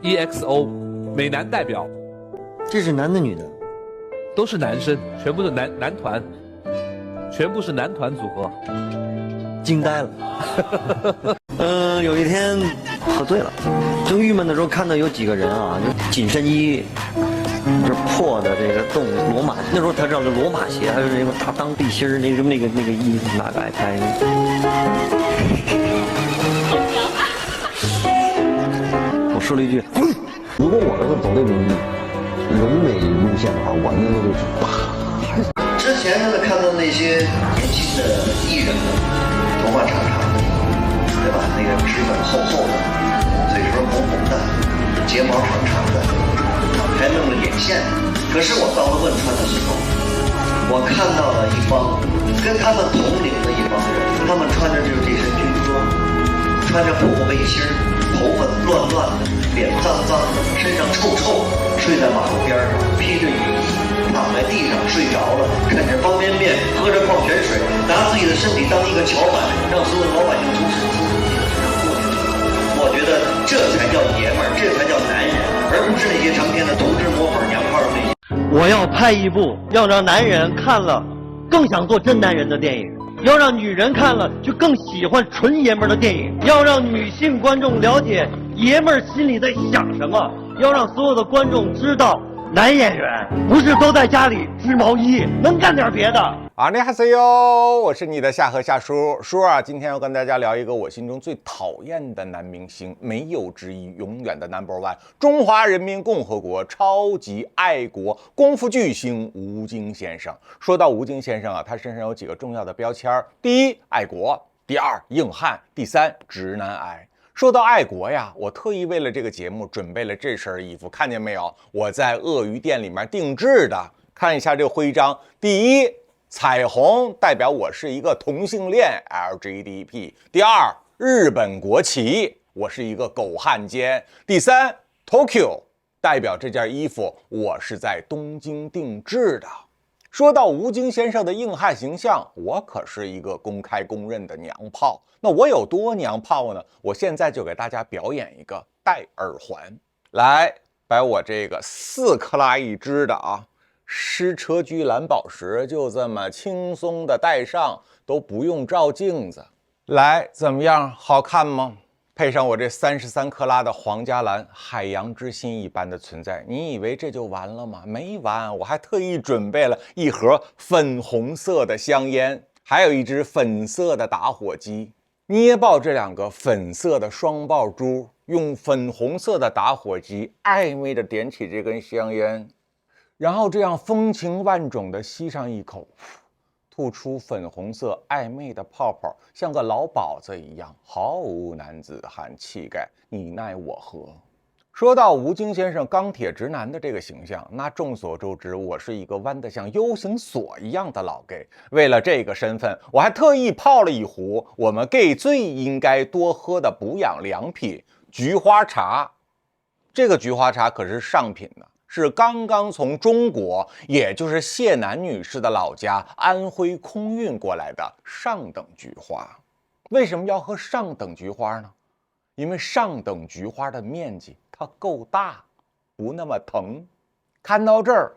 EXO 美男代表，这是男的女的？都是男生，全部是男团，全部是男团组合。惊呆了。有一天喝醉了，正郁闷的时候，看到有几个人啊，就紧身衣，这破的这个洞罗马，那时候他知道这罗马鞋，还有那个大裆背心儿，那个衣服，哪个爱拍？我说了一句：“滚！”如果我要是走那种人美路线的话，我那个就是之前看到那些年轻的艺人呢，头发长长的，对吧？那个脂粉厚厚的，嘴唇红红的，睫毛长长的，还弄了眼线。可是我到了汶川的时候，我看到了一帮跟他们同龄的一帮人，他们穿着就是这身军装，穿着破背心儿，头发乱乱的，脸脏脏的，身上臭臭的，睡在马路边上，披着雨衣，躺在地上睡着了，啃着方便面，喝着矿泉水，拿自己的身体当一个桥板，让所有老百姓从此过去。我觉得这才叫爷们儿，这才叫男人，而不是那些成天的同志摸粉娘炮的那些。我要拍一部要让男人看了更想做真男人的电影，要让女人看了就更喜欢纯爷们儿的电影，要让女性观众了解爷们儿心里在想什么，要让所有的观众知道男演员不是都在家里织毛衣，能干点别的。你好，CEO，我是你的夏河夏叔啊。今天要跟大家聊一个我心中最讨厌的男明星，没有之一，永远的 No.1， 中华人民共和国超级爱国功夫巨星吴京先生。说到吴京先生啊，他身上有几个重要的标签：第一，爱国；第二，硬汉；第三，直男癌。说到爱国呀，我特意为了这个节目准备了这身衣服，看见没有？我在鳄鱼店里面定制的。看一下这个徽章，第一，彩虹代表我是一个同性恋 LGBT。第二，日本国旗，我是一个狗汉奸。第三， Tokyo 代表这件衣服我是在东京定制的。说到吴京先生的硬汉形象，我可是一个公开公认的娘炮。那我有多娘炮呢？我现在就给大家表演一个戴耳环。来，把我这个4克拉一只的矢车居蓝宝石就这么轻松的戴上，都不用照镜子。来，怎么样？好看吗？配上我这33克拉的皇家蓝，海洋之心一般的存在，你以为这就完了吗？没完，我还特意准备了一盒粉红色的香烟，还有一只粉色的打火机。捏爆这两个粉色的双爆珠，用粉红色的打火机暧昧的点起这根香烟，然后这样风情万种的吸上一口，吐出粉红色暧昧的泡泡，像个老鸨子一样，毫无男子汉气概，你奈我何。说到吴京先生钢铁直男的这个形象，那众所周知，我是一个弯得像 U 型锁一样的老 gay。为了这个身份，我还特意泡了一壶我们 gay 最应该多喝的补养良品——菊花茶。这个菊花茶可是上品的，是刚刚从中国，也就是谢楠女士的老家安徽空运过来的上等菊花。为什么要喝上等菊花呢？因为上等菊花的面积它够大，不那么疼。看到这儿，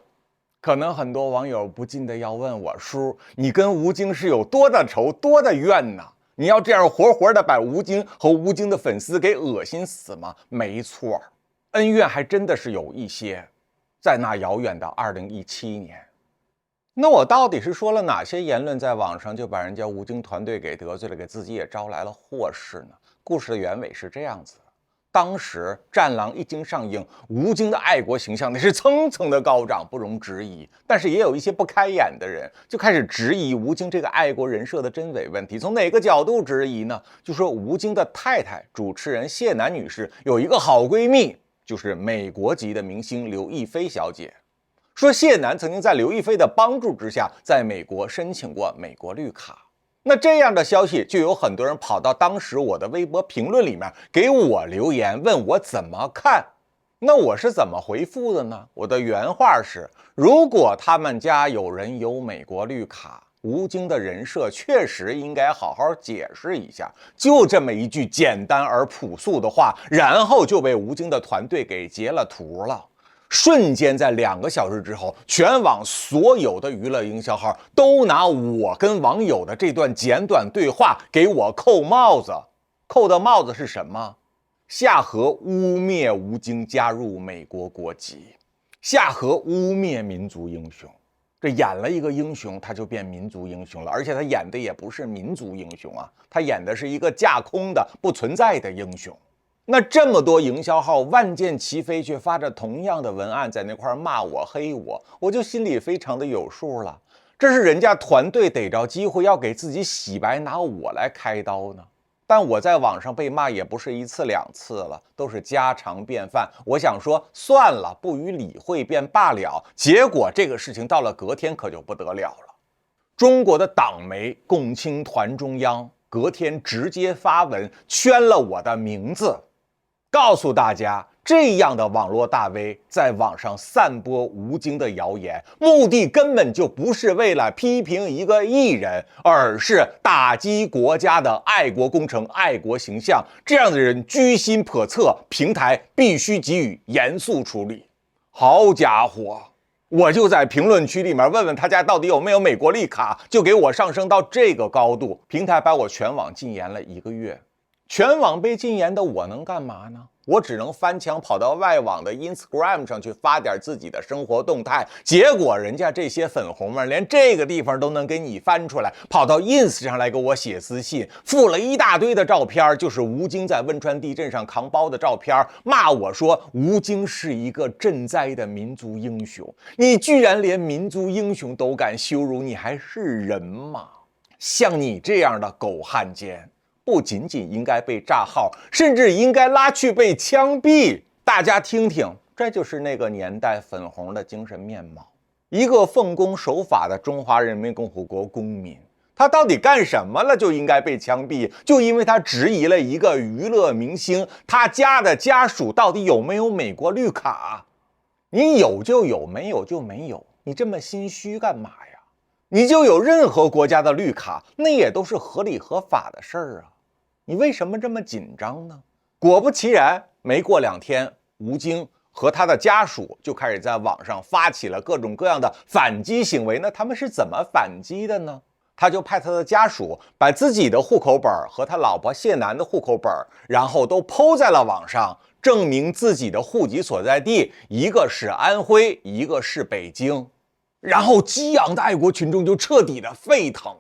可能很多网友不禁的要问我：叔，你跟吴京是有多大仇多大怨呢？你要这样活活的把吴京和吴京的粉丝给恶心死吗？没错，恩怨还真的是有一些。在那遥远的2017年，那我到底是说了哪些言论在网上就把人家吴京团队给得罪了，给自己也招来了祸事呢？故事的原委是这样子的：当时《战狼》一经上映，吴京的爱国形象那是蹭蹭的高涨，不容置疑。但是也有一些不开眼的人就开始质疑吴京这个爱国人设的真伪问题。从哪个角度质疑呢？就说吴京的太太主持人谢楠女士有一个好闺蜜，就是美国籍的明星刘亦菲小姐。说谢楠曾经在刘亦菲的帮助之下，在美国申请过美国绿卡。那这样的消息就有很多人跑到当时我的微博评论里面给我留言，问我怎么看。那我是怎么回复的呢？我的原话是：如果他们家有人有美国绿卡，吴京的人设确实应该好好解释一下，就这么一句简单而朴素的话，然后就被吴京的团队给截了图了。瞬间在2个小时之后，全网所有的娱乐营销号都拿我跟网友的这段简短对话给我扣帽子。扣的帽子是什么？夏河污蔑吴京加入美国国籍，夏河污蔑民族英雄。这演了一个英雄，他就变民族英雄了，而且他演的也不是民族英雄啊，他演的是一个架空的、不存在的英雄。那这么多营销号万箭齐飞，却发着同样的文案在那块骂我、黑我，我就心里非常的有数了。这是人家团队逮着机会要给自己洗白，拿我来开刀呢。但我在网上被骂也不是1次2次了，都是家常便饭。我想说算了，不予理会便罢了。结果这个事情到了隔天可就不得了了。中国的党媒共青团中央隔天直接发文圈了我的名字，告诉大家这样的网络大 V 在网上散播吴京的谣言，目的根本就不是为了批评一个艺人，而是打击国家的爱国工程、爱国形象。这样的人居心叵测，平台必须给予严肃处理。好家伙，我就在评论区里面问问他家到底有没有美国绿卡，就给我上升到这个高度。平台把我全网禁言了1个月，全网被禁言的我能干嘛呢？我只能翻墙跑到外网的 Instagram 上去发点自己的生活动态，结果人家这些粉红们连这个地方都能给你翻出来，跑到 ins 上来给我写私信，附了一大堆的照片，就是吴京在汶川地震上扛包的照片，骂我说吴京是一个赈灾的民族英雄。你居然连民族英雄都敢羞辱，你还是人吗？像你这样的狗汉奸不仅仅应该被炸号，甚至应该拉去被枪毙。大家听听，这就是那个年代粉红的精神面貌。一个奉公守法的中华人民共和国公民，他到底干什么了就应该被枪毙？就因为他质疑了一个娱乐明星，他家的家属到底有没有美国绿卡？你有就有，没有就没有，你这么心虚干嘛呀？你就有任何国家的绿卡，那也都是合理合法的事儿啊。你为什么这么紧张呢？果不其然，没过2天，吴京和他的家属就开始在网上发起了各种各样的反击行为。那他们是怎么反击的呢？他就派他的家属把自己的户口本和他老婆谢楠的户口本，然后都抛在了网上，证明自己的户籍所在地，一个是安徽，一个是北京。然后激昂的爱国群众就彻底的沸腾了。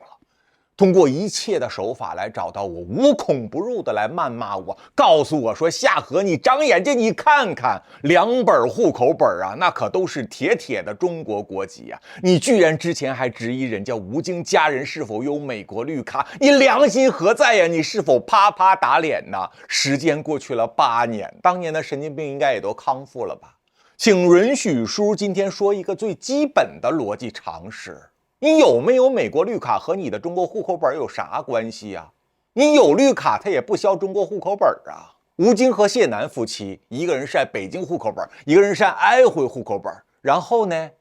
通过一切的手法来找到我，无孔不入的来谩骂我，告诉我说夏河你长眼睛，你看看2本户口本啊，那可都是铁铁的中国国籍啊！你居然之前还质疑人家吴京家人是否有美国绿卡，你良心何在呀？你是否啪啪打脸呢？时间过去了8年，当年的神经病应该也都康复了吧？请允许叔今天说一个最基本的逻辑常识。你有没有美国绿卡和你的中国户口本有啥关系啊？你有绿卡他也不销中国户口本啊。吴京和谢楠夫妻，一个人是北京户口本，一个人是安徽户口本，然后呢，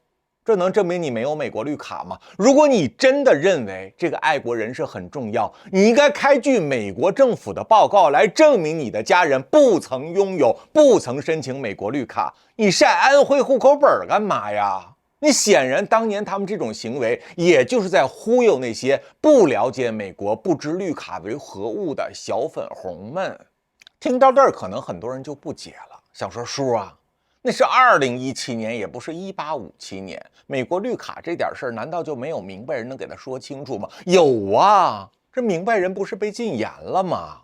这能证明你没有美国绿卡吗？如果你真的认为这个爱国人士很重要，你应该开具美国政府的报告来证明你的家人不曾拥有、不曾申请美国绿卡。你晒安徽户口本干嘛呀？你显然当年他们这种行为，也就是在忽悠那些不了解美国、不知绿卡为何物的小粉红们。听到这儿，可能很多人就不解了，想说叔啊，那是2017年，也不是1857年，美国绿卡这点事儿，难道就没有明白人能给他说清楚吗？有啊，这明白人不是被禁言了吗？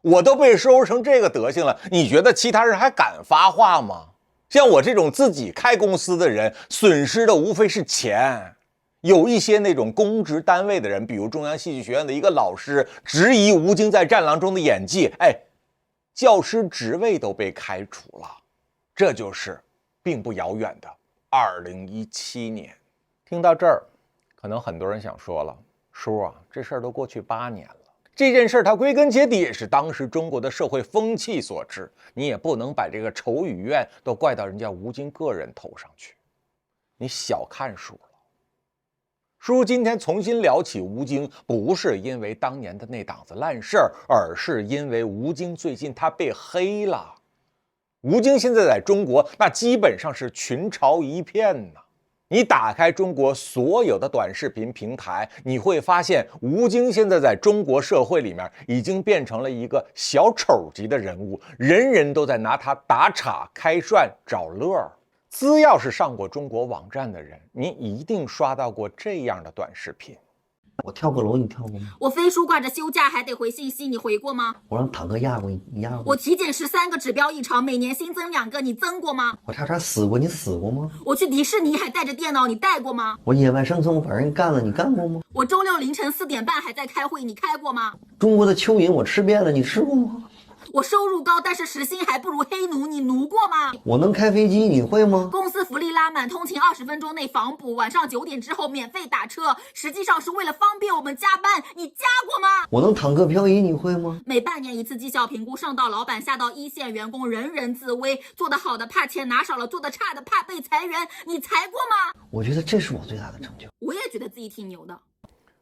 我都被收拾成这个德行了，你觉得其他人还敢发话吗？像我这种自己开公司的人，损失的无非是钱。有一些那种公职单位的人，比如中央戏剧学院的一个老师，质疑吴京在《战狼》中的演技，教师职位都被开除了。这就是并不遥远的2017年。听到这儿，可能很多人想说了，叔啊，这事儿都过去8年了。这件事它归根结底也是当时中国的社会风气所致，你也不能把这个仇与怨都怪到人家吴京个人头上去。你小看叔了。叔今天重新聊起吴京，不是因为当年的那档子烂事儿，而是因为吴京最近他被黑了。吴京现在在中国，那基本上是群嘲一片呐。你打开中国所有的短视频平台，你会发现吴京现在在中国社会里面已经变成了一个小丑级的人物，人人都在拿他打岔、开涮、找乐。只要是上过中国网站的人，你一定刷到过这样的短视频。我跳过楼，你跳过吗？我飞书挂着休假还得回信息，你回过吗？我让坦克压过，你压过吗？我体检13个指标异常，每年新增2个，你增过吗？我差点死过，你死过吗？我去迪士尼还带着电脑，你带过吗？我野外生存把人干了，你干过吗？我周六凌晨4点半还在开会，你开过吗？中国的蚯蚓我吃遍了，你吃过吗？我收入高，但是时薪还不如黑奴，你奴过吗？我能开飞机，你会吗？公司福利拉满，通勤20分钟内房补，晚上9点之后免费打车，实际上是为了方便我们加班，你加过吗？我能坦克漂移，你会吗？每半年一次绩效评估，上到老板下到一线员工，人人自危，做得好的怕钱拿少了，做得差的怕被裁员，你裁过吗？我觉得这是我最大的成就。我也觉得自己挺牛的。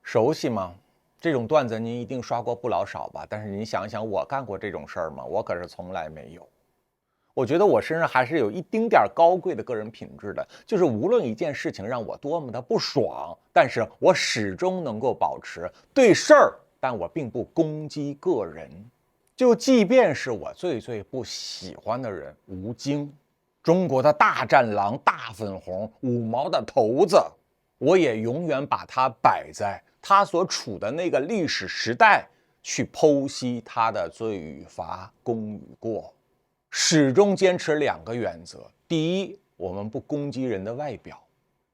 熟悉吗？这种段子您一定刷过不老少吧？但是您想想，我干过这种事儿吗？我可是从来没有。我觉得我身上还是有一丁点高贵的个人品质的，就是无论一件事情让我多么的不爽，但是我始终能够保持对事儿，但我并不攻击个人。就即便是我最不喜欢的人吴京，中国的大战狼、大粉红、五毛的头子，我也永远把他摆在他所处的那个历史时代去剖析他的罪与罚、功与过，始终坚持2个原则：第一，我们不攻击人的外表，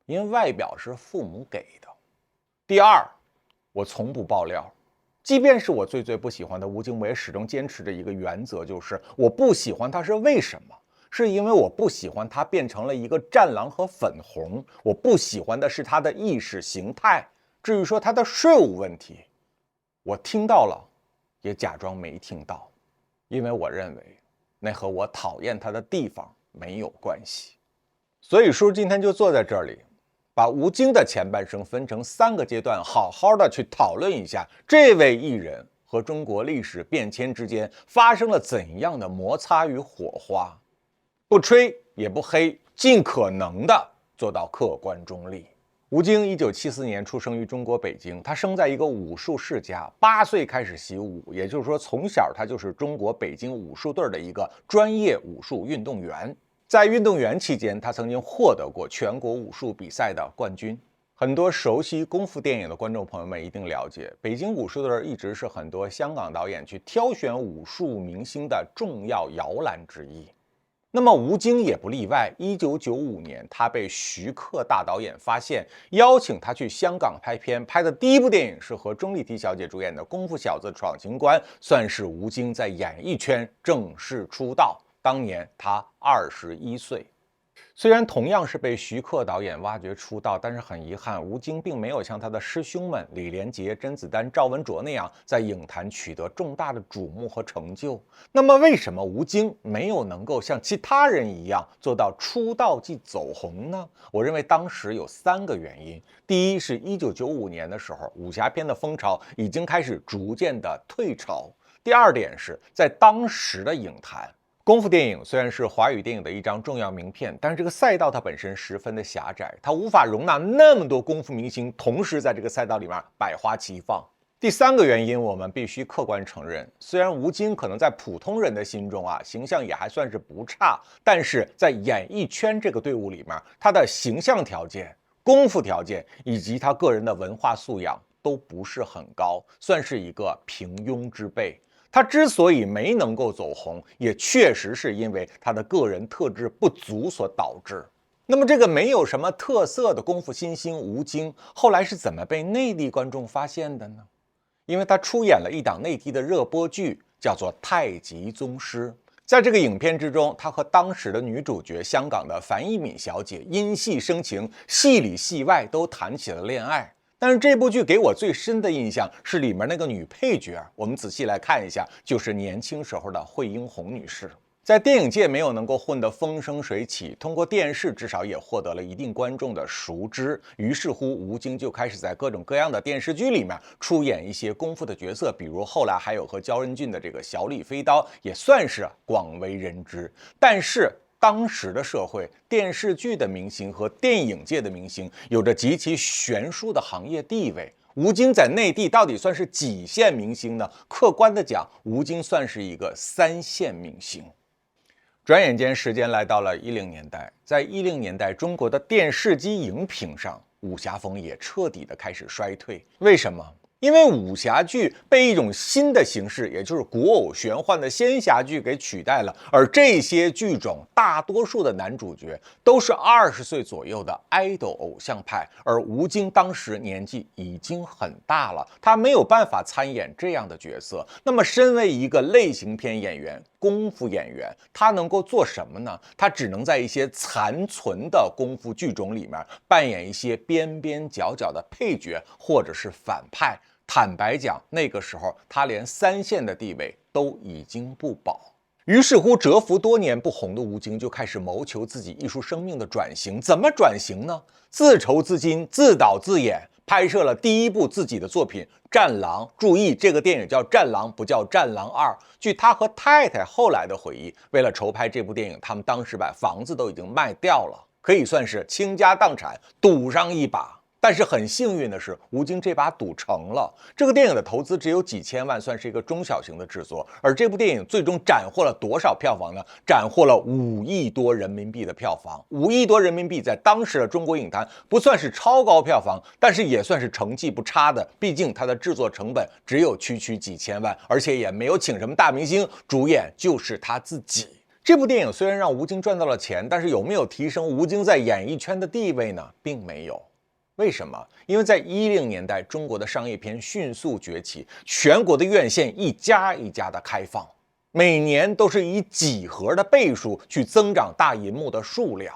因为外表是父母给的；第二，我从不爆料。即便是我最不喜欢的吴京，我也始终坚持着一个原则，就是我不喜欢他是为什么？是因为我不喜欢他变成了一个战狼和粉红，我不喜欢的是他的意识形态。至于说他的税务问题，我听到了，也假装没听到，因为我认为那和我讨厌他的地方没有关系。所以叔今天就坐在这里，把吴京的前半生分成3个阶段，好好的去讨论一下这位艺人和中国历史变迁之间发生了怎样的摩擦与火花，不吹也不黑，尽可能的做到客观中立。吴京1974年出生于中国北京，他生在一个武术世家，8岁开始习武，也就是说从小他就是中国北京武术队的一个专业武术运动员。在运动员期间，他曾经获得过全国武术比赛的冠军。很多熟悉功夫电影的观众朋友们一定了解，北京武术队一直是很多香港导演去挑选武术明星的重要摇篮之一。那么吴京也不例外。1995年，他被徐克大导演发现，邀请他去香港拍片，拍的第一部电影是和钟丽缇小姐主演的《功夫小子闯情关》，算是吴京在演艺圈正式出道。当年他21岁。虽然同样是被徐克导演挖掘出道，但是很遗憾，吴京并没有像他的师兄们李连杰、甄子丹、赵文卓那样在影坛取得重大的瞩目和成就。那么为什么吴京没有能够像其他人一样做到出道即走红呢？我认为当时有3个原因。第一是1995年的时候，武侠片的风潮已经开始逐渐的退潮。第二点是在当时的影坛，功夫电影虽然是华语电影的一张重要名片，但是这个赛道它本身十分的狭窄，它无法容纳那么多功夫明星同时在这个赛道里面百花齐放。第3个原因，我们必须客观承认，虽然吴京可能在普通人的心中形象也还算是不差，但是在演艺圈这个队伍里面，他的形象条件、功夫条件以及他个人的文化素养都不是很高，算是一个平庸之辈。他之所以没能够走红，也确实是因为他的个人特质不足所导致。那么这个没有什么特色的功夫新星吴京，后来是怎么被内地观众发现的呢？因为他出演了一档内地的热播剧，叫做《太极宗师》。在这个影片之中，他和当时的女主角香港的樊一敏小姐因戏生情，戏里戏外都谈起了恋爱。但是这部剧给我最深的印象是里面那个女配角，我们仔细来看一下，就是年轻时候的惠英红女士。在电影界没有能够混得风生水起，通过电视至少也获得了一定观众的熟知。于是乎，吴京就开始在各种各样的电视剧里面出演一些功夫的角色，比如后来还有和焦仁俊的这个小李飞刀，也算是广为人知。但是当时的社会，电视剧的明星和电影界的明星有着极其悬殊的行业地位。吴京在内地到底算是几线明星呢？客观的讲，吴京算是一个3线明星。转眼间，时间来到了10年代，在10年代，中国的电视机荧屏上，武侠风也彻底的开始衰退。为什么？因为武侠剧被一种新的形式，也就是古偶玄幻的仙侠剧给取代了，而这些剧种大多数的男主角都是20岁左右的爱豆偶像派，而吴京当时年纪已经很大了，他没有办法参演这样的角色。那么身为一个类型片演员、功夫演员，他能够做什么呢？他只能在一些残存的功夫剧种里面扮演一些边边角角的配角或者是反派。坦白讲，那个时候他连3线的地位都已经不保。于是乎，蛰伏多年不红的吴京就开始谋求自己艺术生命的转型。怎么转型呢？自筹资金，自导自演，拍摄了第一部自己的作品《战狼》。注意，这个电影叫《战狼》，不叫《战狼2》。据他和太太后来的回忆，为了筹拍这部电影，他们当时把房子都已经卖掉了，可以算是倾家荡产，赌上一把。但是很幸运的是，吴京这把赌成了。这个电影的投资只有几千万，算是一个中小型的制作。而这部电影最终斩获了多少票房呢？斩获了5亿多人民币的票房。5亿多人民币在当时的中国影坛不算是超高票房，但是也算是成绩不差的。毕竟它的制作成本只有区几千万，而且也没有请什么大明星，主演就是他自己。这部电影虽然让吴京赚到了钱，但是有没有提升吴京在演艺圈的地位呢？并没有。为什么？因为在10年代，中国的商业片迅速崛起，全国的院线一家一家的开放，每年都是以几何的倍数去增长大银幕的数量。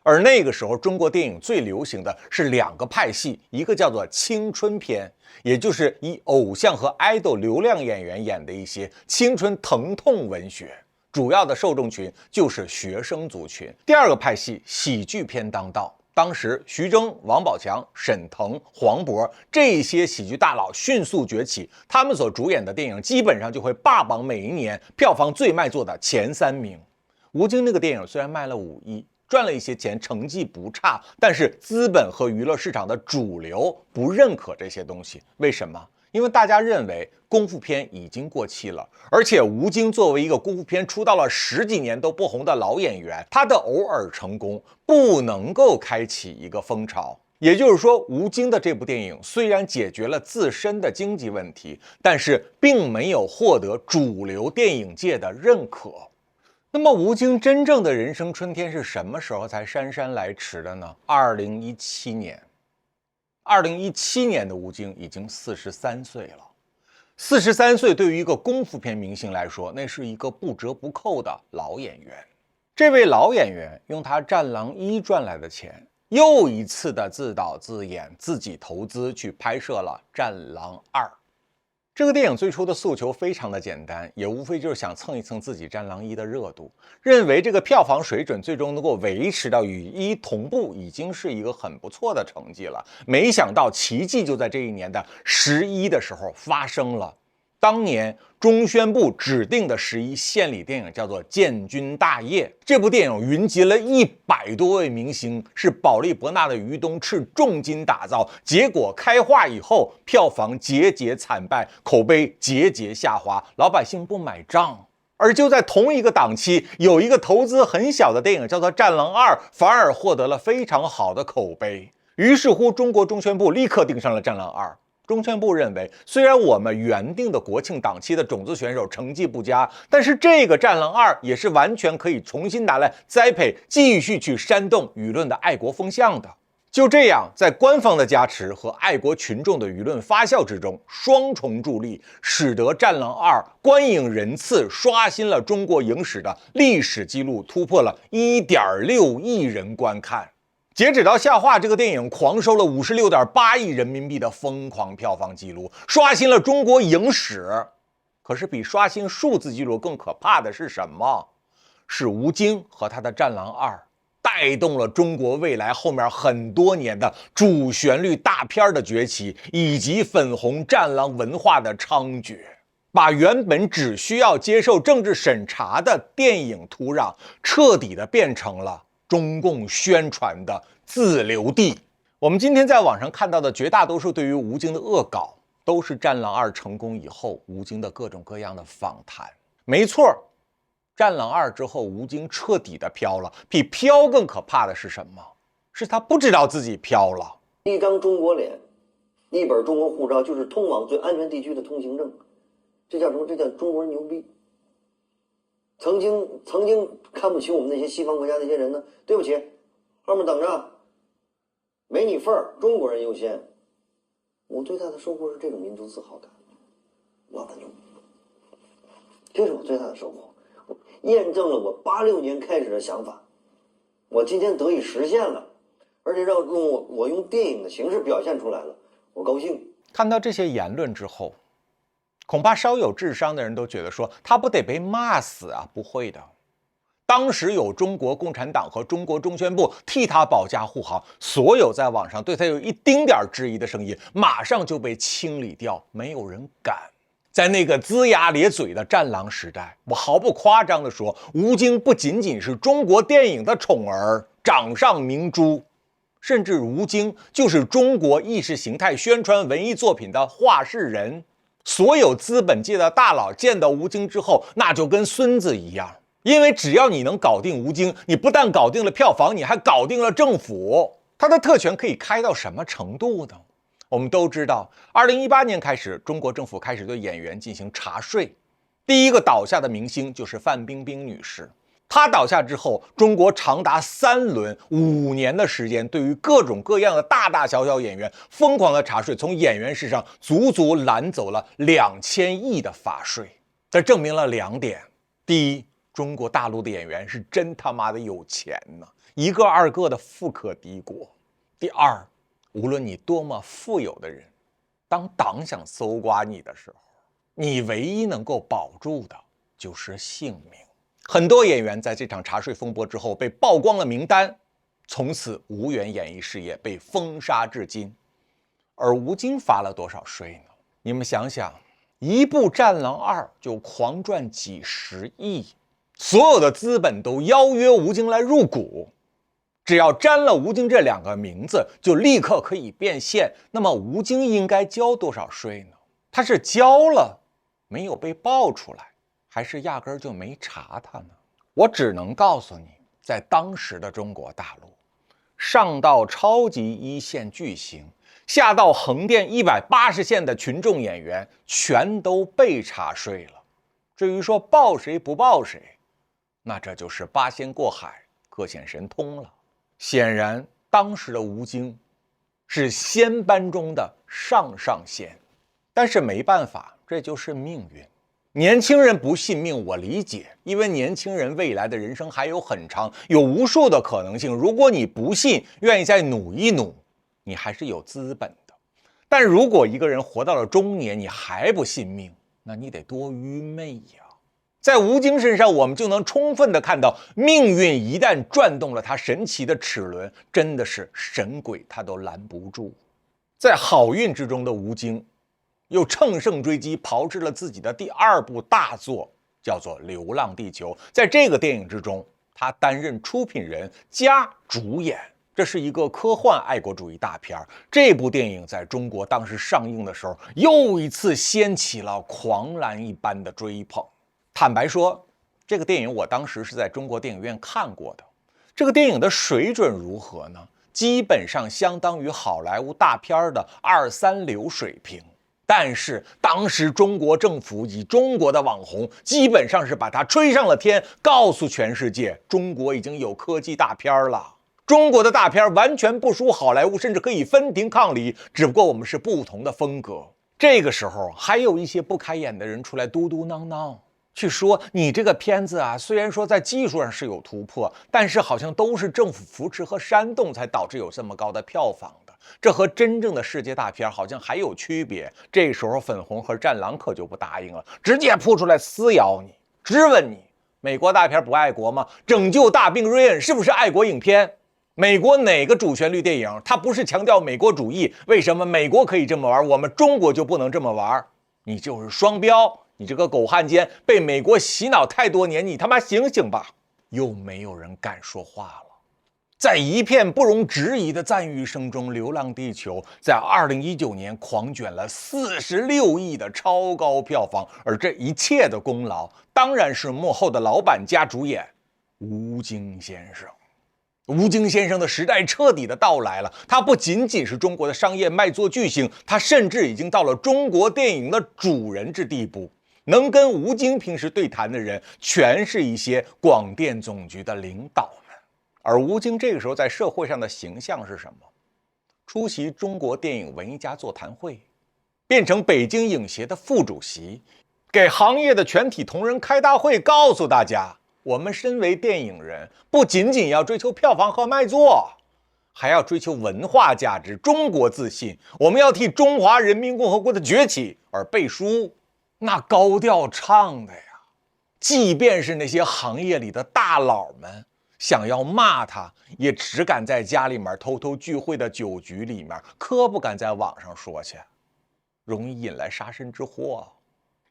而那个时候，中国电影最流行的是2个派系，一个叫做青春片，也就是以偶像和爱豆流量演员演的一些青春疼痛文学，主要的受众群就是学生族群。第2个派系，喜剧片当道。当时徐峥、王宝强、沈腾、黄渤这些喜剧大佬迅速崛起，他们所主演的电影基本上就会霸榜每一年票房最卖座的前3名。吴京那个电影虽然卖了5亿，赚了一些钱，成绩不差，但是资本和娱乐市场的主流不认可这些东西。为什么？因为大家认为功夫片已经过气了，而且吴京作为一个功夫片出道了10几年都不红的老演员，他的偶尔成功不能够开启一个风潮。也就是说，吴京的这部电影虽然解决了自身的经济问题，但是并没有获得主流电影界的认可。那么吴京真正的人生春天是什么时候才姗姗来迟的呢？2017年。2017年的吴京已经43岁了。43岁对于一个功夫片明星来说，那是一个不折不扣的老演员。这位老演员用他《战狼1》赚来的钱，又一次的自导自演，自己投资去拍摄了《战狼2》。这个电影最初的诉求非常的简单，也无非就是想蹭一蹭自己《战狼1》的热度，认为这个票房水准最终能够维持到与1同步，已经是一个很不错的成绩了。没想到奇迹就在这一年的11的时候发生了。当年中宣部指定的11献礼电影叫做《建军大业》，这部电影云集了100多位明星，是保利博纳的于东斥重金打造，结果开画以后票房节节惨败，口碑节节下滑，老百姓不买账。而就在同一个档期，有一个投资很小的电影叫做《战狼2》，反而获得了非常好的口碑。于是乎，中国中宣部立刻盯上了《战狼2》。中宣部认为，虽然我们原定的国庆档期的种子选手成绩不佳，但是这个《战狼2》也是完全可以重新拿来栽培，继续去煽动舆论的爱国风向的。就这样，在官方的加持和爱国群众的舆论发酵之中，双重助力，使得《战狼2》观影人次刷新了中国影史的历史记录，突破了1.6亿人观看。截止到下画，这个电影狂收了56.8亿人民币的疯狂票房记录，刷新了中国影史。可是比刷新数字记录更可怕的是什么？是吴京和他的《战狼2》带动了中国未来后面很多年的主旋律大片的崛起，以及粉红战狼文化的猖獗，把原本只需要接受政治审查的电影土壤彻底的变成了中共宣传的自留地。我们今天在网上看到的绝大多数对于吴京的恶搞，都是《战狼2》成功以后吴京的各种各样的访谈。没错，《战狼2》之后吴京彻底的飘了，比飘更可怕的是什么？是他不知道自己飘了。一张中国脸，一本中国护照，就是通往最安全地区的通行证。这叫什么？这叫中国人牛逼。曾经看不起我们那些西方国家那些人呢，对不起，后面等着，没你份儿，中国人优先。我最大的收获是这种民族自豪感，老子牛逼，这是我最大的收获，验证了我86年开始的想法，我今天得以实现了，而且我用电影的形式表现出来了，我高兴。看到这些言论之后，恐怕稍有智商的人都觉得说他不得被骂死啊？不会的，当时有中国共产党和中国中宣部替他保驾护航，所有在网上对他有一丁点质疑的声音马上就被清理掉，没有人敢。在那个龇牙咧嘴的战狼时代，我毫不夸张地说，吴京不仅仅是中国电影的宠儿、掌上明珠，甚至吴京就是中国意识形态宣传文艺作品的话事人。所有资本界的大佬见到吴京之后，那就跟孙子一样，因为只要你能搞定吴京，你不但搞定了票房，你还搞定了政府。他的特权可以开到什么程度呢？我们都知道，2018年开始，中国政府开始对演员进行查税。第一个倒下的明星就是范冰冰女士。她倒下之后，中国长达3轮5年的时间，对于各种各样的大大小小演员疯狂的查税，从演员身上足足揽走了2000亿的法税。这证明了2点：第一，中国大陆的演员是真他妈的有钱呢，一个二个的富可敌国；第二，无论你多么富有的人，当党想搜刮你的时候，你唯一能够保住的就是性命。很多演员在这场查税风波之后被曝光了名单，从此无缘演艺事业，被封杀至今。而吴京发了多少税呢？你们想想，一部《战狼2》就狂赚几十亿，所有的资本都邀约吴京来入股，只要沾了吴京这2个名字，就立刻可以变现。那么吴京应该交多少税呢？他是交了，没有被爆出来，还是压根儿就没查他呢？我只能告诉你，在当时的中国大陆，上到超级一线巨星，下到横店180线的群众演员，全都被查税了。至于说报谁不报谁，那这就是八仙过海，各显神通了。显然，当时的吴京是仙班中的上上仙，但是没办法，这就是命运。年轻人不信命，我理解，因为年轻人未来的人生还有很长，有无数的可能性。如果你不信，愿意再努一努，你还是有资本的。但如果一个人活到了中年，你还不信命，那你得多愚昧呀！在吴京身上，我们就能充分的看到，命运一旦转动了它神奇的齿轮，真的是神鬼他都拦不住。在好运之中的吴京，又乘胜追击，炮制了自己的第2部大作，叫做《流浪地球》。在这个电影之中，他担任出品人加主演。这是一个科幻爱国主义大片。这部电影在中国当时上映的时候，又一次掀起了狂澜一般的追捧。坦白说，这个电影我当时是在中国电影院看过的。这个电影的水准如何呢？基本上相当于好莱坞大片的2、3流水平。但是当时中国政府以中国的网红基本上是把它吹上了天，告诉全世界中国已经有科技大片了。中国的大片完全不输好莱坞，甚至可以分庭抗礼，只不过我们是不同的风格。这个时候还有一些不开眼的人出来嘟嘟囔囔，去说你这个片子啊，虽然说在技术上是有突破，但是好像都是政府扶持和煽动才导致有这么高的票房的。这和真正的世界大片好像还有区别。这时候粉红和战狼可就不答应了，直接扑出来撕咬你，质问你美国大片不爱国吗？拯救大兵瑞恩是不是爱国影片？美国哪个主旋律电影它不是强调美国主义？为什么美国可以这么玩，我们中国就不能这么玩？你就是双标，你这个狗汉奸被美国洗脑太多年，你他妈醒醒吧！又没有人敢说话了。在一片不容置疑的赞誉声中，《流浪地球》在2019年狂卷了46亿的超高票房，而这一切的功劳当然是幕后的老板加主演吴京先生。吴京先生的时代彻底的到来了，他不仅仅是中国的商业卖座巨星，他甚至已经到了中国电影的主人之地步。能跟吴京平时对谈的人，全是一些广电总局的领导们。而吴京这个时候在社会上的形象是什么？出席中国电影文艺家座谈会，变成北京影协的副主席，给行业的全体同仁开大会，告诉大家，我们身为电影人，不仅仅要追求票房和卖座，还要追求文化价值、中国自信。我们要替中华人民共和国的崛起而背书。那高调唱的呀，即便是那些行业里的大佬们想要骂他，也只敢在家里面偷偷聚会的酒局里面，可不敢在网上说去，容易引来杀身之祸。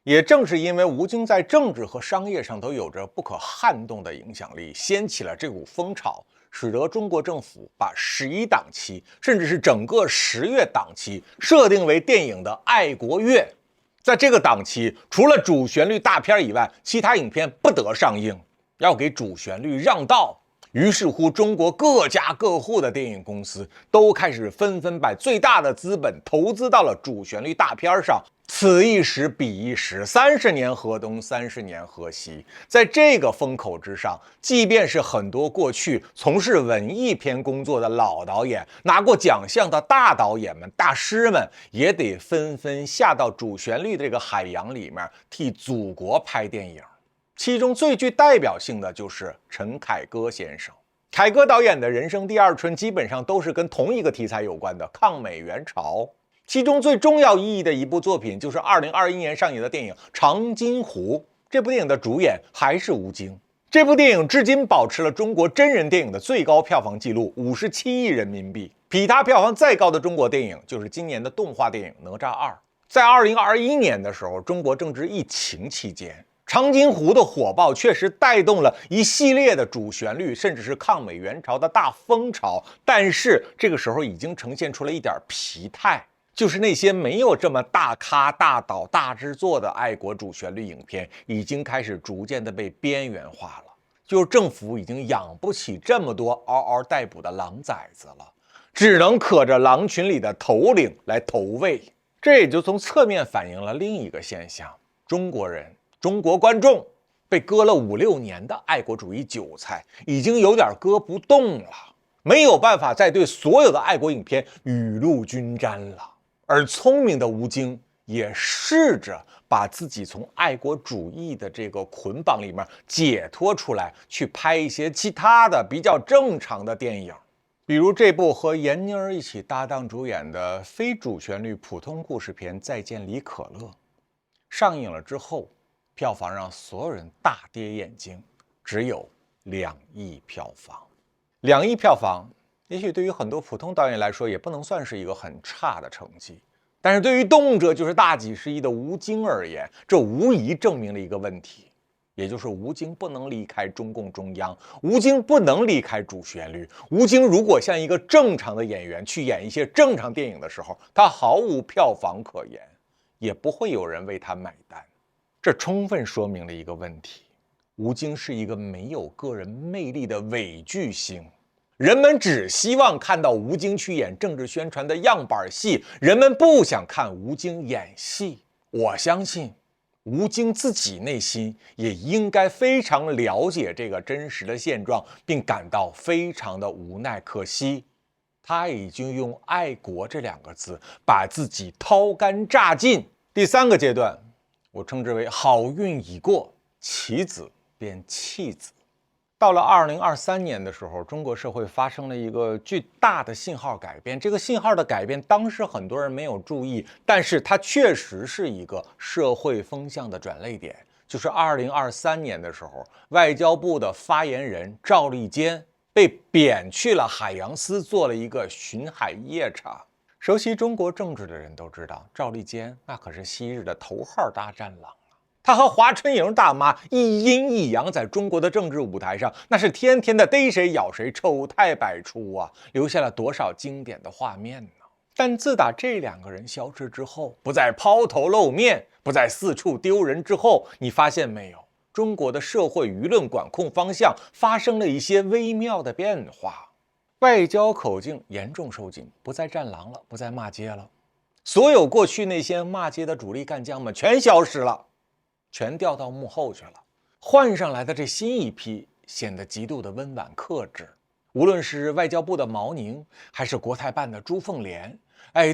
也正是因为吴京在政治和商业上都有着不可撼动的影响力，掀起了这股风潮，使得中国政府把11档期甚至是整个10月档期设定为电影的爱国月。在这个档期，除了主旋律大片以外，其他影片不得上映，要给主旋律让道。于是乎，中国各家各户的电影公司都开始纷纷把最大的资本投资到了主旋律大片上。此一时彼一时，30年河东，30年河西。在这个风口之上，即便是很多过去从事文艺片工作的老导演，拿过奖项的大导演们、大师们，也得纷纷下到主旋律这个海洋里面，替祖国拍电影。其中最具代表性的就是陈凯歌先生。凯歌导演的人生第二春基本上都是跟同一个题材有关的抗美援朝。其中最重要意义的一部作品就是2021年上映的电影《长津湖》。这部电影的主演还是吴京。这部电影至今保持了中国真人电影的最高票房纪录57亿人民币。比它票房再高的中国电影就是今年的动画电影《哪吒2》。在2021年的时候，中国正值疫情期间，长津湖的火爆确实带动了一系列的主旋律，甚至是抗美援朝的大风潮。但是这个时候已经呈现出了一点疲态，就是那些没有这么大咖、大导、大制作的爱国主旋律影片，已经开始逐渐的被边缘化了。就是政府已经养不起这么多嗷嗷待哺的狼崽子了，只能可着狼群里的头领来投喂。这也就从侧面反映了另一个现象：中国人、中国观众被割了5、6年的爱国主义韭菜，已经有点割不动了，没有办法再对所有的爱国影片雨露均沾了。而聪明的吴京也试着把自己从爱国主义的这个捆绑里面解脱出来，去拍一些其他的比较正常的电影。比如这部和闫妮儿一起搭档主演的非主旋律普通故事片《再见李可乐》，上映了之后，票房让所有人大跌眼镜，只有2亿票房。2亿票房，也许对于很多普通导演来说，也不能算是一个很差的成绩。但是对于动辄就是大几十亿的吴京而言，这无疑证明了一个问题。也就是吴京不能离开中共中央，吴京不能离开主旋律。吴京如果像一个正常的演员去演一些正常电影的时候，他毫无票房可言，也不会有人为他买单。这充分说明了一个问题：吴京是一个没有个人魅力的伪巨星。人们只希望看到吴京去演政治宣传的样板戏，人们不想看吴京演戏。我相信吴京自己内心也应该非常了解这个真实的现状，并感到非常的无奈。可惜他已经用爱国这2个字把自己掏干榨尽。第3个阶段，我称之为好运已过，其子便弃子。到了2023年的时候，中国社会发生了一个巨大的信号改变。这个信号的改变，当时很多人没有注意，但是它确实是一个社会风向的转捩点。就是2023年的时候，外交部的发言人赵立坚被贬去了海洋司，做了一个巡海夜叉。熟悉中国政治的人都知道，赵立坚那可是昔日的头号大战狼啊！他和华春莹大妈一阴一阳，在中国的政治舞台上，那是天天的逮谁咬谁，丑态百出啊，留下了多少经典的画面呢？但自打这两个人消失之后，不再抛头露面，不再四处丢人之后，你发现没有？中国的社会舆论管控方向发生了一些微妙的变化，外交口径严重收紧，不再战狼了，不再骂街了。所有过去那些骂街的主力干将们全消失了，全调到幕后去了。换上来的这新一批显得极度的温婉克制，无论是外交部的毛宁，还是国台办的朱凤莲，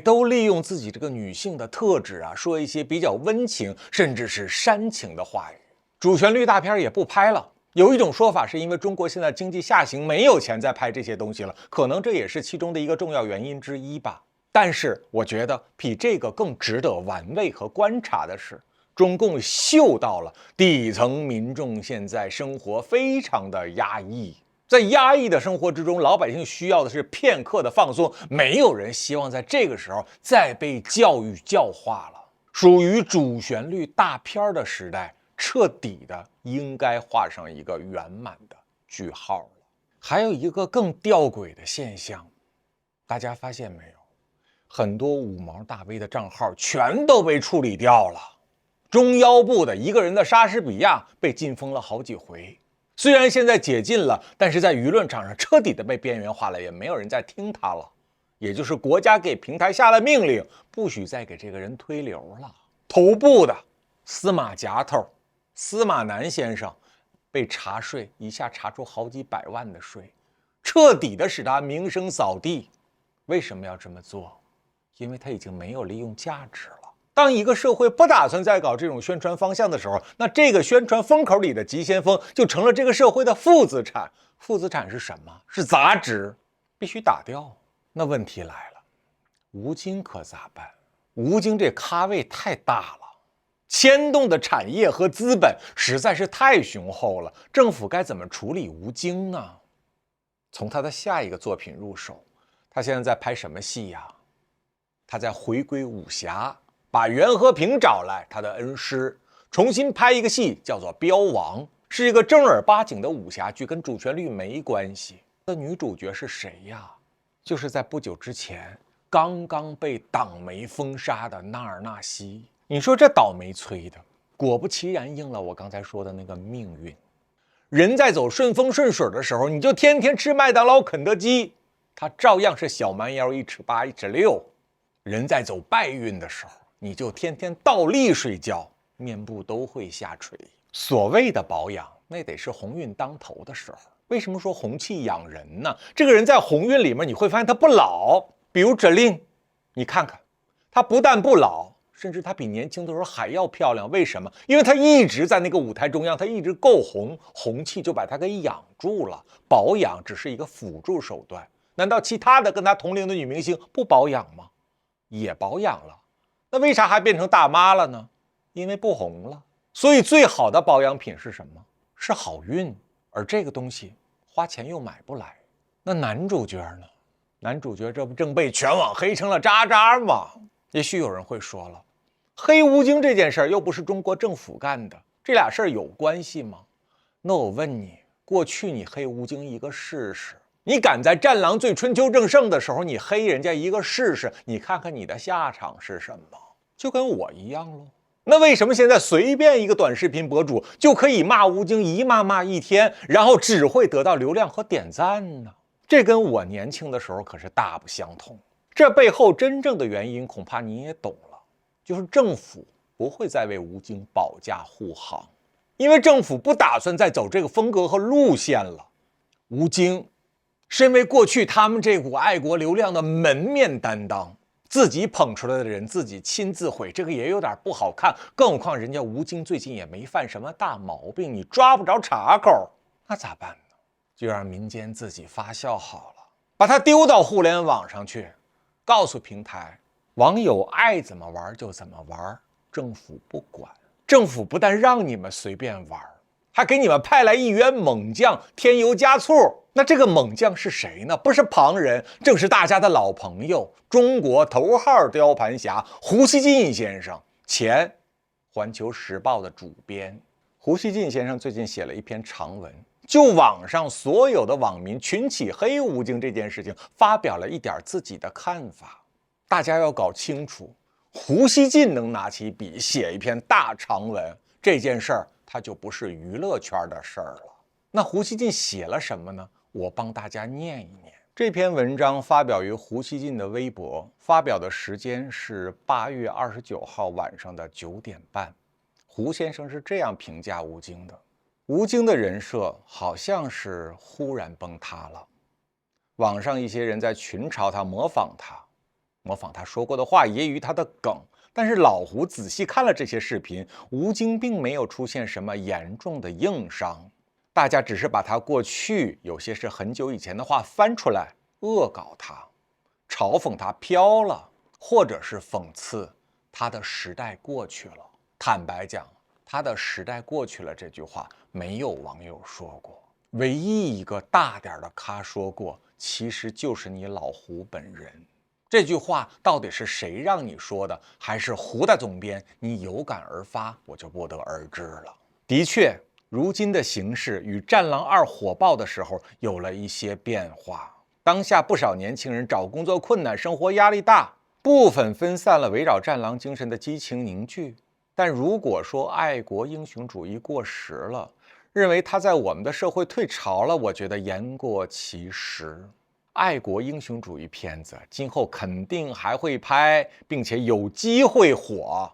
都利用自己这个女性的特质啊，说一些比较温情甚至是煽情的话语。主旋律大片也不拍了，有一种说法是因为中国现在经济下行，没有钱再拍这些东西了，可能这也是其中的一个重要原因之一吧。但是我觉得比这个更值得玩味和观察的是，中共嗅到了底层民众现在生活非常的压抑，在压抑的生活之中，老百姓需要的是片刻的放松，没有人希望在这个时候再被教育教化了。属于主旋律大片的时代，彻底的应该画上一个圆满的句号了。还有一个更吊诡的现象，大家发现没有？很多五毛大 V 的账号全都被处理掉了。中腰部的一个人的莎士比亚被禁封了好几回，虽然现在解禁了，但是在舆论场上彻底的被边缘化了，也没有人在听他了。也就是国家给平台下了命令，不许再给这个人推流了。头部的司马夹头司马南先生被查税，一下查出好几百万的税，彻底的使他名声扫地。为什么要这么做？因为他已经没有利用价值了。当一个社会不打算再搞这种宣传方向的时候，那这个宣传风口里的急先锋就成了这个社会的负资产。负资产是什么？是杂质，必须打掉。那问题来了，吴京可咋办？吴京这咖位太大了，牵动的产业和资本实在是太雄厚了，政府该怎么处理吴京呢？从他的下一个作品入手。他现在在拍什么戏呀？他在回归武侠，把袁和平找来，他的恩师，重新拍一个戏，叫做《镖王》，是一个正儿八经的武侠剧，跟主旋律没关系。的女主角是谁呀？就是在不久之前刚刚被党媒封杀的纳尔纳西。你说这倒霉催的，果不其然应了我刚才说的那个命运。人在走顺风顺水的时候，你就天天吃麦当劳、肯德基，他照样是小蛮腰1尺8、1尺6。人在走败运的时候，你就天天倒立睡觉，面部都会下垂。所谓的保养，那得是鸿运当头的时候。为什么说红气养人呢？这个人在鸿运里面，你会发现他不老。比如芷令，你看看，他不但不老，甚至他比年轻的时候还要漂亮。为什么？因为他一直在那个舞台中央，他一直够红，红气就把他给养住了。保养只是一个辅助手段。难道其他的跟他同龄的女明星不保养吗？也保养了。那为啥还变成大妈了呢？因为不红了。所以最好的保养品是什么？是好运。而这个东西花钱又买不来。那男主角呢？男主角这不正被全网黑成了渣渣吗？也许有人会说了，黑吴京这件事儿又不是中国政府干的，这俩事儿有关系吗？那我问你，过去你黑吴京一个试试，你敢在战狼最春秋正盛的时候你黑人家一个试试，你看看你的下场是什么？就跟我一样喽。那为什么现在随便一个短视频博主就可以骂吴京一骂一天，然后只会得到流量和点赞呢？这跟我年轻的时候可是大不相同。这背后真正的原因恐怕你也懂了，就是政府不会再为吴京保驾护航，因为政府不打算再走这个风格和路线了。吴京身为过去他们这股爱国流量的门面担当，自己捧出来的人自己亲自毁，这个也有点不好看。更何况人家吴京最近也没犯什么大毛病，你抓不着茬口，那咋办呢？就让民间自己发酵好了，把它丢到互联网上去，告诉平台网友爱怎么玩就怎么玩，政府不管。政府不但让你们随便玩，还给你们派来一员猛将，添油加醋。那这个猛将是谁呢？不是旁人，正是大家的老朋友，中国头号雕盘侠胡锡进先生，前《环球时报》的主编。胡锡进先生最近写了一篇长文，就网上所有的网民群起黑吴京这件事情发表了一点自己的看法。大家要搞清楚，胡锡进能拿起笔写一篇大长文，这件事儿他就不是娱乐圈的事儿了。那胡锡进写了什么呢？我帮大家念一念。这篇文章发表于胡锡进的微博，发表的时间是8月29号晚上的9点半。胡先生是这样评价吴京的：吴京的人设好像是忽然崩塌了，网上一些人在群嘲他，模仿他说过的话，揶揄他的梗。但是老胡仔细看了这些视频，吴京并没有出现什么严重的硬伤，大家只是把他过去有些是很久以前的话翻出来，恶搞他，嘲讽他飘了，或者是讽刺他的时代过去了。坦白讲，他的时代过去了这句话没有网友说过，唯一一个大点的咖说过，其实就是你老胡本人。这句话到底是谁让你说的，还是胡大总编你有感而发，我就不得而知了。的确，如今的形势与《战狼2》火爆的时候有了一些变化。当下不少年轻人找工作困难，生活压力大，部分分散了围绕战狼精神的激情凝聚。但如果说爱国英雄主义过时了，认为它在我们的社会退潮了，我觉得言过其实。爱国英雄主义片子今后肯定还会拍，并且有机会火。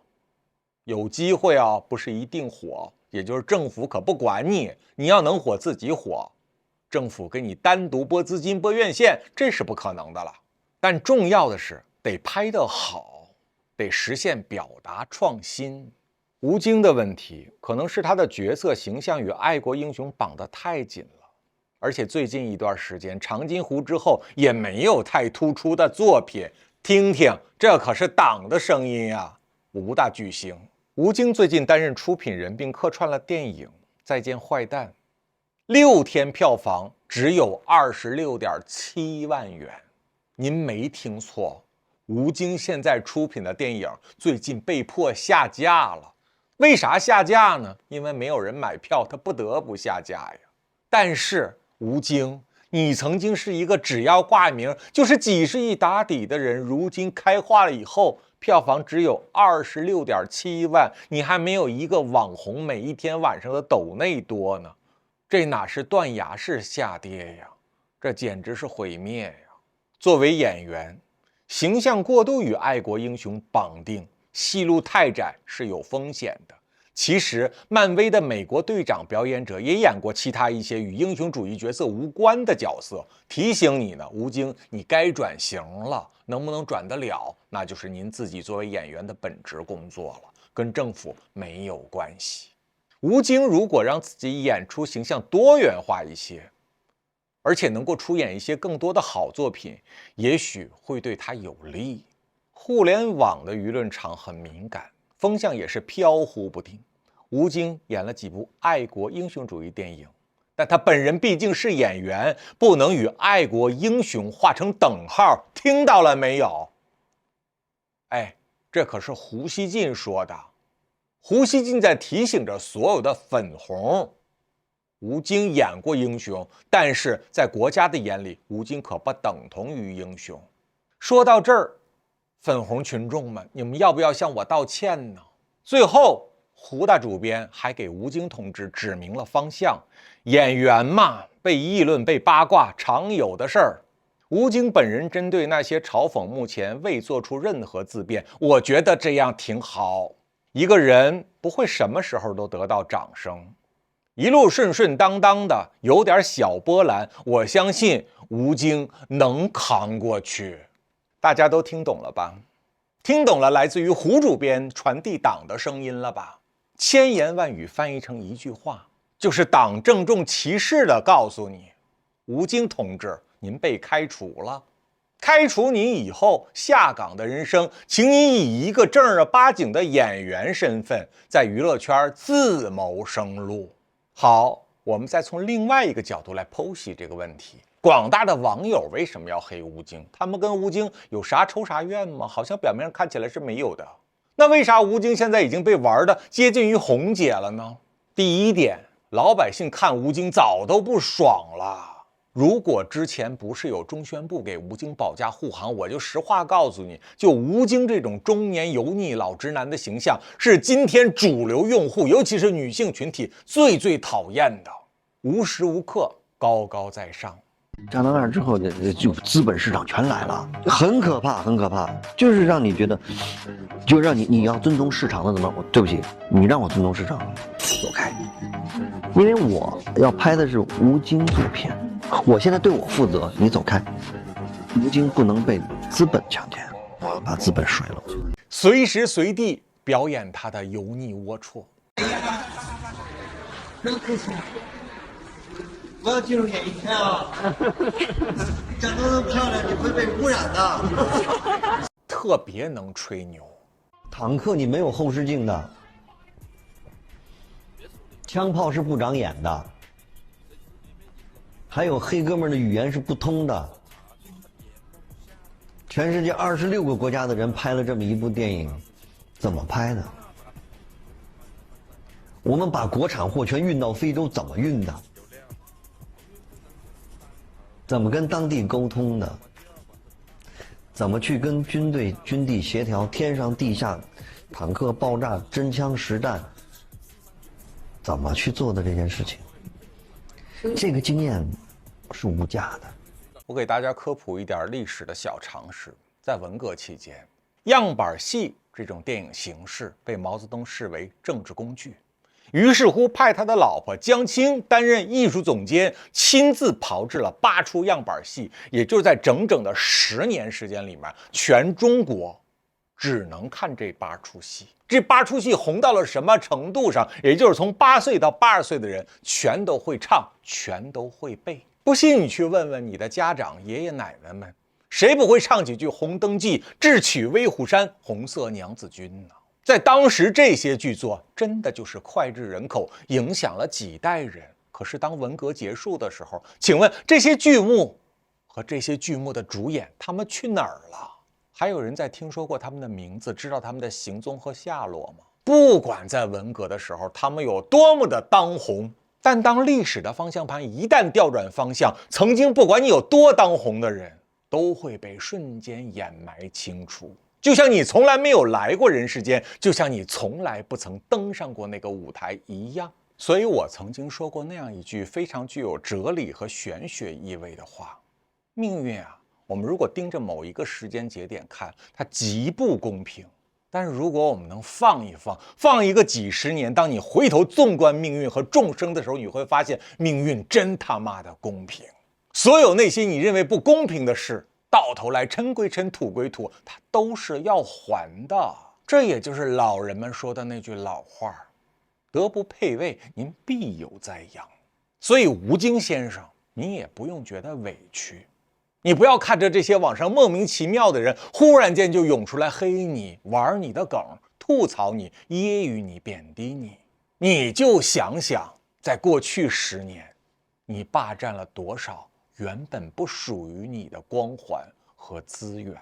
有机会啊，不是一定火，也就是政府可不管你，你要能火自己火，政府给你单独拨资金拨院线，这是不可能的了。但重要的是得拍得好，得实现表达创新。吴京的问题可能是他的角色形象与爱国英雄绑得太紧了，而且最近一段时间长津湖之后也没有太突出的作品。听听，这可是党的声音啊！吴大巨星吴京最近担任出品人，并客串了电影《再见坏蛋》，6天票房只有26.7万元。您没听错，吴京现在出品的电影最近被迫下架了。为啥下架呢？因为没有人买票，他不得不下架呀。但是吴京，你曾经是一个只要挂名就是几十亿打底的人，如今开化了以后，票房只有26.7万，你还没有一个网红每一天晚上的抖内多呢。这哪是断崖式下跌呀，这简直是毁灭呀！作为演员，形象过度与爱国英雄绑定，戏路太窄是有风险的。其实漫威的美国队长表演者也演过其他一些与英雄主义角色无关的角色。提醒你呢，吴京，你该转型了，能不能转得了，那就是您自己作为演员的本职工作了，跟政府没有关系。吴京如果让自己演出形象多元化一些，而且能够出演一些更多的好作品，也许会对他有利。互联网的舆论场很敏感，风向也是飘忽不定。吴京演了几部爱国英雄主义电影，但他本人毕竟是演员，不能与爱国英雄画成等号，听到了没有？哎，这可是胡锡进说的。胡锡进在提醒着所有的粉红，吴京演过英雄，但是在国家的眼里，吴京可不等同于英雄。说到这儿，粉红群众们，你们要不要向我道歉呢？最后，胡大主编还给吴京同志指明了方向。演员嘛，被议论、被八卦，常有的事儿。吴京本人针对那些嘲讽，目前未做出任何自辩，我觉得这样挺好。一个人不会什么时候都得到掌声，一路顺顺当当的，有点小波澜，我相信吴京能扛过去。大家都听懂了吧？听懂了来自于胡主编传递党的声音了吧？千言万语翻译成一句话，就是党郑重其事地告诉你，吴京同志，您被开除了。开除你以后，下岗的人生，请你以一个正儿八经的演员身份，在娱乐圈自谋生路。好，我们再从另外一个角度来剖析这个问题。广大的网友为什么要黑吴京？他们跟吴京有啥仇啥怨吗？好像表面上看起来是没有的。那为啥吴京现在已经被玩的接近于红姐了呢？第一点，老百姓看吴京早都不爽了。如果之前不是有中宣部给吴京保驾护航，我就实话告诉你，就吴京这种中年油腻老直男的形象，是今天主流用户，尤其是女性群体最讨厌的，无时无刻高高在上。站到那儿之后，就资本市场全来了，很可怕，很可怕。就是让你觉得，就让你要遵从市场的怎么？对不起，你让我遵从市场，走开。因为我要拍的是吴京作品，我现在对我负责，你走开。吴京不能被资本强奸，我要把资本甩了。随时随地表演他的油腻龌龊。我要进入演艺圈啊！长得那么漂亮，你会被污染的。特别能吹牛。坦克你没有后视镜的，枪炮是不长眼的，还有黑哥们的语言是不通的。全世界26个国家的人拍了这么一部电影，怎么拍的？我们把国产货全运到非洲，怎么运的？怎么跟当地沟通的？怎么去跟军队军地协调？天上地下，坦克爆炸，真枪实弹，怎么去做的这件事情？这个经验是无价的。我给大家科普一点历史的小常识。在文革期间，样板戏这种电影形式被毛泽东视为政治工具，于是乎派他的老婆江青担任艺术总监，亲自炮制了8出样板戏，也就是在整整的10年时间里面，全中国只能看这8出戏。这8出戏红到了什么程度上？也就是从8岁到82岁的人全都会唱，全都会背。不信你去问问你的家长、爷爷奶奶们，谁不会唱几句《红灯记》、智取威虎山、红色娘子军呢？在当时，这些剧作真的就是脍炙人口，影响了几代人。可是当文革结束的时候，请问这些剧目和这些剧目的主演，他们去哪儿了？还有人在听说过他们的名字，知道他们的行踪和下落吗？不管在文革的时候他们有多么的当红，但当历史的方向盘一旦调转方向，曾经不管你有多当红的人，都会被瞬间掩埋清除。就像你从来没有来过人世间，就像你从来不曾登上过那个舞台一样。所以我曾经说过那样一句非常具有哲理和玄学意味的话：命运啊，我们如果盯着某一个时间节点看，它极不公平。但是如果我们能放一放，放一个几十年，当你回头纵观命运和众生的时候，你会发现命运真他妈的公平。所有那些你认为不公平的事，到头来尘归尘，土归土，它都是要还的。这也就是老人们说的那句老话：德不配位，您必有灾殃。所以吴京先生，你也不用觉得委屈，你不要看着这些网上莫名其妙的人忽然间就涌出来黑你、玩你的梗、吐槽你、揶揄你、贬低你，你就想想，在过去10年，你霸占了多少原本不属于你的光环和资源。